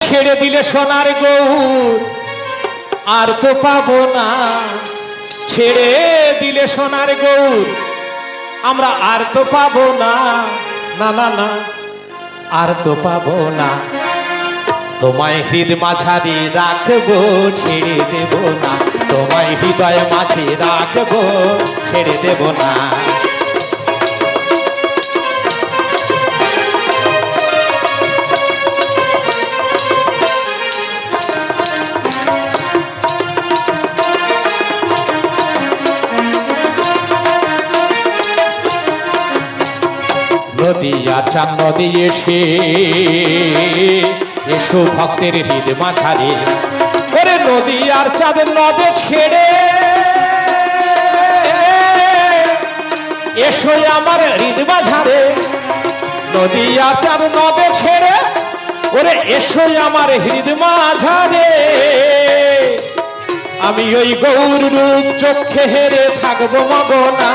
ছেড়ে দিলে সোনার গৌর আর তো পাবো না, ছেড়ে দিলে সোনার গৌর আমরা আর তো পাবো না, না না না আর তো পাবো না। তোমায় হৃদ মাঝারি রাখবো, ছেড়ে দেব না, তোমায় হৃদয় মাঝে রাখবো, ছেড়ে দেব না। নদী আচ্ছা নদী এসে এসো ভক্তের হৃদ মাঝারে, ওরে নদী আর চাঁদ নদে ছেড়ে এসো আমার হৃদ মাঝারে, নদী আর চাঁদ নদে ছেড়ে ওরে এসো আমার হৃদ মাঝারে। আমি ওই গৌর রূপ চোখে হেরে থাকবো মগনা,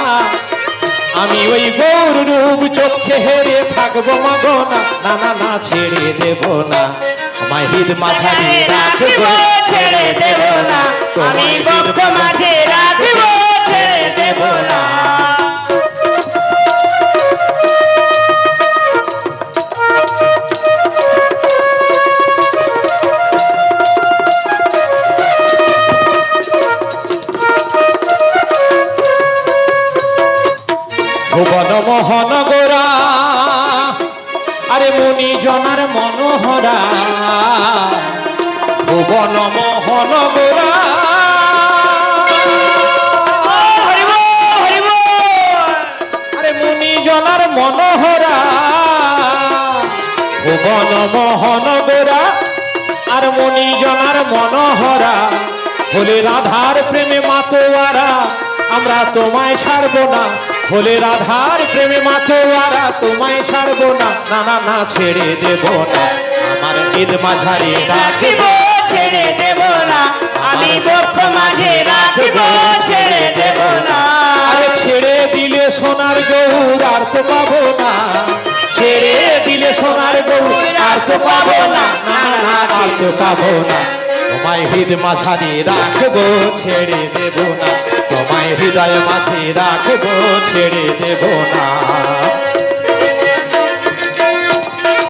আমি ওই গৌর রূপ চোখে হেরে থাকবো মগনা, না না না ছেড়ে দেব না, আমায় হৃদ মাঝারি রাখবো, ছেড়ে দেব না, আমি বক্ষ মাঝে রাখবো, ছেড়ে দেব না। ভুবন মোহন গোরা আরে মুনি জনার মনোহরা, ভুবন মোহন গোরা আরে মুনি জনার মনোহরা, ভুবন মোহন গোরা আর মুনি জনার মনোহরা, বলে রাধার প্রেমে মাতোয়ারা আমরা তোমায় ছাড়বো না, বলে রাধার প্রেমে মাতোয়ারা তোমায় ছাড়বো না, না না না ছেড়ে দেব না, আমার হৃদ মাঝারে রাখবো, ছেড়ে দেব না, আমি বক্ষ মাঝে রাখবো, ছেড়ে দেব না। আরে ছেড়ে দিলে সোনার গৌর আর তো পাবো না, ছেড়ে দিলে সোনার গৌর আর তো পাবো না, না না আর তো পাবো না, তোমায় হৃদ মাঝারে রাখবো, ছেড়ে দেব না, তোমায় হৃদয় মাঝে রাখবো, ছেড়ে দেব না।